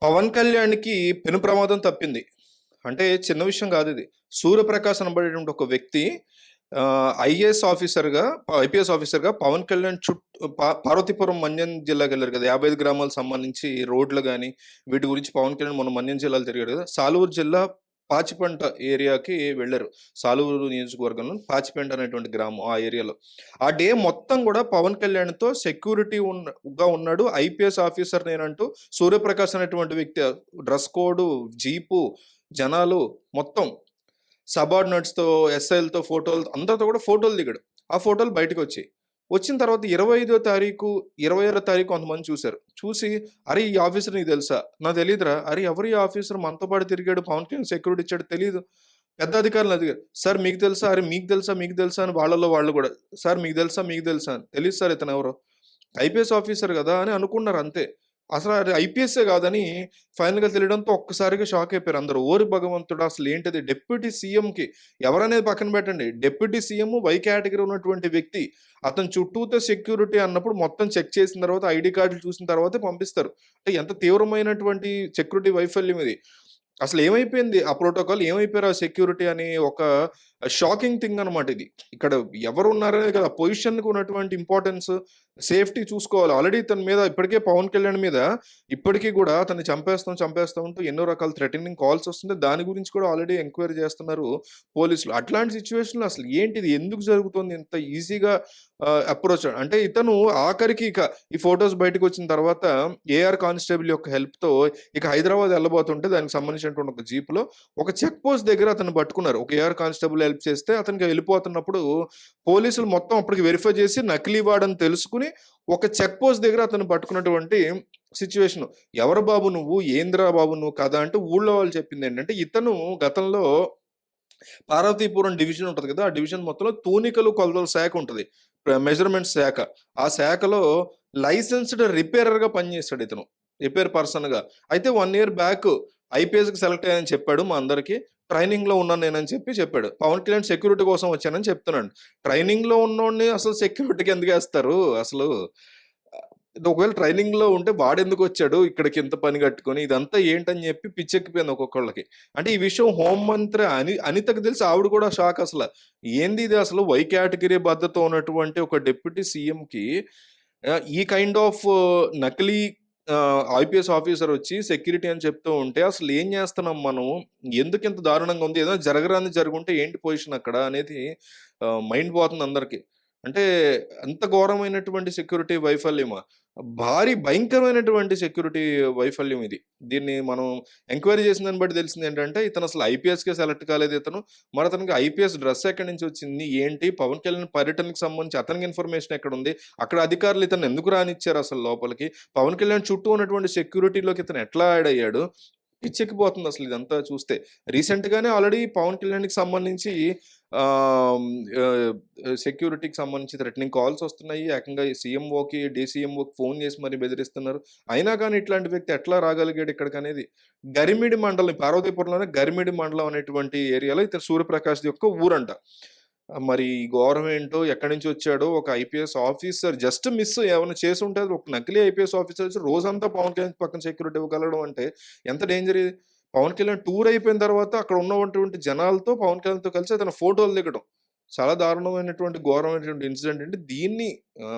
పవన్ కళ్యాణ్‌కి పెను ప్రమాదం తప్పింది. అంటే చిన్న విషయం కాదిది. సూర్యప్రకాష్ అనబడేటువంటి ఒక వ్యక్తి ఐపీఎస్ ఆఫీసర్‌గా పవన్ కళ్యాణ్ పార్వతీపురం మన్యం జిల్లాకెళ్లారు కదా! 55 గ్రామాలకు సంబంధించి రోడ్లు గాని, వీటి గురించి పవన్ కళ్యాణ్ మొన్న మన్యం జిల్లాలో తిరిగాడు కదా! సాలూరు జిల్లా పాచిపెంట ఏరియాకి వెళ్లారు. సాలూరు నియోజకవర్గంలో పాచిపెంట అనేటువంటి గ్రామం ఆ ఏరియాలో. ఆ డే మొత్తం గూడా పవన్ కళ్యాణ్‌తో సెక్యూరిటీ ఉన్నాడు. ఐపీఎస్ ఆఫీసర్ నేనంటూ సూర్యప్రకాష్ అనేటువంటి వ్యక్తి డ్రెస్ కోడు, జీపు, జనాలు మొత్తం సబార్డినేట్స్‌తో, ఎస్ఐలతో ఫోటోలు అందరితో కూడా ఫోటోలు దిగాడు. ఆ ఫోటోలు బయటకొచ్చాయి. వచ్చిన తర్వాత 25 తారీఖు, 26 తారీఖు కొంతమంది చూసారు. చూసి "అరే! ఈ ఆఫీసర్ నీకు తెలుసా?" "నాకు తెలీదురా." "అరే! ఎవరు ఈ ఆఫీసర్ మనతో పాటు తిరిగాడు, పవన్ కళ్యాణ్ సెక్యూరిటీ ఇచ్చాడు." "తెలీదు." పెద్ద అధికారులను అడిగారు. "సార్ మీకు తెలుసా?" "అరే! మీకు తెలుసా? మీకు తెలుసా?" అని వాళ్ళలో వాళ్ళు గూడా. "సార్ మీకు తెలుసా? మీకు తెలుసా?" అని. "తెలీదు సార్ ఇతనెవరో." ఐపీఎస్ ఆఫీసర్ గదా! అని అనుకున్నారు అంతే. అసలు అది ఐపీఎస్సే గాదని ఫైనల్‌గా తెలియడంతో ఒక్కసారిగా షాక్ అయిపోయారు అందరూ. ఓరి భగవంతుడా! అసలేంటిది డిప్యూటీ సీఎంకి ఎవరనేది పక్కన పెట్టండి. డిప్యూటీ సీఎం వై కేటగరీ ఉన్నటువంటి వ్యక్తి. అతని చుట్టూతా సెక్యూరిటీ అన్నప్పుడు మొత్తం చెక్ చేసిన తర్వాత ఐడీ కార్డులు చూసిన తర్వాతే పంపిస్తారు. అంటే ఎంత తీవ్రమైనటువంటి సెక్యూరిటీ వైఫల్యం ఇది. అసలేమైపోయింది ఆ ప్రోటోకాల్? ఏమైపోయారు ఆ సెక్యూరిటీ అని ఒక షాకింగ్ థింగ్ అనమాట ఇది. ఇక్కడ ఎవరున్నారనే కాదు, ఆ పొజిషన్‌కి ఉన్నటువంటి ఇంపార్టెన్స్, సేఫ్టీ చూసుకోవాలి. ఆల్రెడీ ఇతని మీద ఇప్పటికే పవన్ కళ్యాణ్ మీద ఇప్పటికి గూడా అతన్ని చంపేస్తాం, చంపేస్తాం అంటూ ఎన్నో రకాల థ్రెటనింగ్ కాల్స్ వస్తున్నాయి. దాని గురించి కూడా ఆల్రెడీ ఎంక్వైరీ చేస్తున్నారు పోలీసులు. అట్లాంటి సిట్యుయేషన్‌లో అసలు ఏంటిది? ఎందుకు జరుగుతుంది? ఇంత ఈజీగా అప్రోచ్ అంటే ఇతను ఆఖరికి ఇక ఈ ఫోటోస్ బయటకొచ్చిన తర్వాత ఏఆర్ కానిస్టేబుల్ యొక్క హెల్ప్‌తో ఇక హైదరాబాద్ ఎళ్ళబోతుంటే దానికి సంబంధించినటువంటి ఒక జీప్‌లో ఒక చెక్ పోస్ట్ దగ్గర అతన్ని పట్టుకున్నారు. ఒక ఏఆర్ కానిస్టేబుల్ హెల్ప్ చేస్తే అతనికి వెళ్ళిపోతున్నప్పుడు పోలీసులు మొత్తం అప్పటికి వెరిఫై చేసి నకిలీ వాడని తెలుసుకొని ఒక చెక్ పోస్ట్ దగ్గర అతన్ని పట్టుకున్నటువంటి సిట్యుయేషన్. "ఎవరు బాబు నువ్వు? ఏందిరా బాబు నువ్వు కథ" అంటే ఊళ్ళో వాళ్ళు చెప్పిందేంటంటే ఇతను గతంలో పార్వతీపురం డివిజన్ ఉంటది కదా! ఆ డివిజన్ మొత్తంలో తూనికలు, కొలతల శాఖ ఉంటది. మెజర్‌మెంట్స్ శాఖ. ఆ శాఖలో లైసెన్స్‌డ్ రిపేరర్‌గా పనిచేసాడితను. రిపేర్ పర్సన్‌గా. అయితే 1 ఇయర్ బ్యాక్ ఐపీఎస్‌కి సెలెక్ట్ అయ్యానని చెప్పాడు మా అందరికి. ట్రైనింగ్‌లో ఉన్నాను నేనని చెప్పాడు. పవన్ కళ్యాణ్ సెక్యూరిటీ కోసం వచ్చానని చెప్తున్నాడు. ట్రైనింగ్‌లో ఉన్నోడిని అసలు సెక్యూరిటీకి ఎందుకేస్తారు అసలు? ఒకవేళ ట్రైనింగ్‌లో ఉంటే వాడెందుకొచ్చాడు ఇక్కడికి ఇంత పని కట్టుకొని? ఇదంతా ఏంటని చెప్పి పిచ్చెక్కిపోయింది ఒక్కొక్కళ్ళకి. అంటే ఈ విషయం హోంమంత్రి అనితకి తెలిసి ఆవిడ కూడా షాక్ అసల. ఏంది ఇది అసలు వై కేటగిరీ భద్రత ఉన్నటువంటి ఒక డిప్యూటీ సీఎంకి ఈ కైండ్ ఆఫ్ నకిలీ ఐపీఎస్ ఆఫీసర్ వచ్చి సెక్యూరిటీ అని చెప్తూ ఉంటే అసలు ఏం చేస్తున్నాం మనం? ఎందుకింత దారుణంగా ఉంది? ఏదైనా జరగరానిది జరుగుంటే ఏంటి పొజిషన్ అక్కడ అనేది మైండ్ పోతుంది అందరికి. అంటే అంత ఘోరమైనటువంటి సెక్యూరిటీ వైఫల్యమా? భారీ భయంకరమైనటువంటి సెక్యూరిటీ వైఫల్యం ఇది. దీన్ని మనం ఎంక్వైరీ చేసిన దాన్ని బట్టి తెలిసిందేంటంటే, ఇతనసలు ఐపీఎస్‌కే సెలెక్ట్ కాలేదితను. మరతనికి ఐపీఎస్ డ్రెస్ ఎక్కడి నుంచొచ్చింది? ఏంటి? పవన్ కళ్యాణ్ పర్యటనకి సంబంధించి అతనికి ఇన్ఫర్మేషన్ ఎక్కడుంది? అక్కడ అధికారులు ఇతన్ని ఎందుకు రానిచ్చారసలు లోపలికి? పవన్ కళ్యాణ్ చుట్టూ ఉన్నటువంటి సెక్యూరిటీలోకి ఇతను ఎట్లా యాడ్ అయ్యాడు? పిచ్చెక్కిపోతుందసలు ఇదంతా చూస్తే. రీసెంట్‌గానే ఆల్రెడీ పవన్ కళ్యాణ్‌కి సంబంధించి ఆహ్, ఆహ్, సెక్యూరిటీకి సంబంధించి థ్రెటనింగ్ కాల్స్ వస్తున్నాయి. ఏకంగా సీఎంఓకి, డీసీఎంఓకి ఫోన్ చేసి మరి బెదిరిస్తున్నారు. అయినా కానీ ఇట్లాంటి వ్యక్తి ఎట్లా రాగలిగాడు ఇక్కడికనేది. గరిమిడి మండలం పార్వతీపురంలోనే గరిమిడి మండలం అనేటువంటి ఏరియాలో ఇతను సూర్యప్రకాష్‌ది యొక్క ఊరంట. మరి ఈ ఘోరం ఏంటో, ఎక్కడి నుంచి వచ్చాడో ఒక ఐపీఎస్ ఆఫీసర్ జస్ట్ మిస్ ఏమన్నా చేసుంటే అది ఒక నకిలీ ఐపీఎస్ ఆఫీసర్ వచ్చి రోజంతా పవన్ కళ్యాణ్ పక్కన సెక్యూరిటీ ఇవ్వగలగడం అంటే ఎంత డేంజర్ ఇది. పవన్ కళ్యాణ్ టూర్ అయిపోయిన తర్వాత అక్కడ ఉన్నటువంటి జనాలతో పవన్ కళ్యాణ్‌తో కలిసి అతను ఫోటోలు దిగడం. చాలా దారుణమైనటువంటి, ఘోరమైనటువంటి ఇన్సిడెంట్ అండి. దీన్ని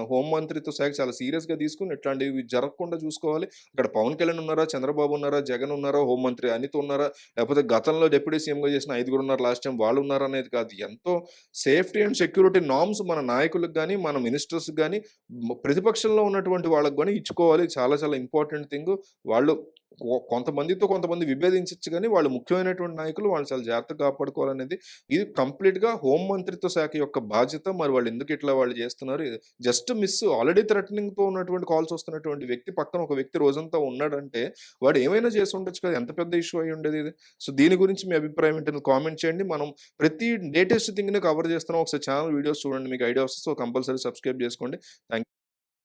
హోం మంత్రిత్వ శాఖ చాలా సీరియస్‌గా తీసుకొని ఇట్లాంటివి జరగకుండా చూసుకోవాలి. అక్కడ పవన్ కళ్యాణ్ ఉన్నారా? చంద్రబాబు ఉన్నారా? జగన్ ఉన్నారా? హోంమంత్రి అనిత ఉన్నారా? లేకపోతే గతంలో డిప్యూటీ సీఎంగా చేసిన ఐదుగురున్నారు లాస్ట్ టైమ్ వాళ్ళున్నారా అనేది కాదు. ఎంతో సేఫ్టీ అండ్ సెక్యూరిటీ నార్మ్స్ మన నాయకులకు గాని, మన మినిస్టర్స్‌కి గాని, ప్రతిపక్షంలో ఉన్నటువంటి వాళ్ళకి గాని ఇచ్చుకోవాలి. చాలా చాలా ఇంపార్టెంట్ థింగ్. వాళ్ళు కొంతమందితో కొంతమంది విభేదించొచ్చు గానీ, వాళ్ళు ముఖ్యమైనటువంటి నాయకులు వాళ్ళు చాలా జాగ్రత్తగా కాపాడుకోవాలనేది ఇది కంప్లీట్‌గా హోం మంత్రిత్వ శాఖ యొక్క బాధ్యత. మరి వాళ్ళెందుకు ఇట్లా వాళ్ళు చేస్తున్నారు? జస్ట్ మిస్ ఆల్రెడీ థ్రెటనింగ్‌తో ఉన్నటువంటి కాల్స్ వస్తున్నటువంటి వ్యక్తి పక్కన ఒక వ్యక్తి రోజంతా ఉన్నాడంటే, వాడు ఏమైనా చేసుండొచ్చు కదా! ఎంత పెద్ద ఇష్యూ అయ్యుండేది ఇది. సో, దీని గురించి మీ అభిప్రాయం ఏంటో కామెంట్ చేయండి. మనం ప్రతి లేటెస్ట్ థింగ్‌ని కవర్ చేస్తున్నాం. ఒకసారి ఛానల్ వీడియోస్ చూడండి. మీకు ఐడియా వస్తది. సో, కంపల్సరీ సబ్స్క్రైబ్ చేసుకోండి. థాంక్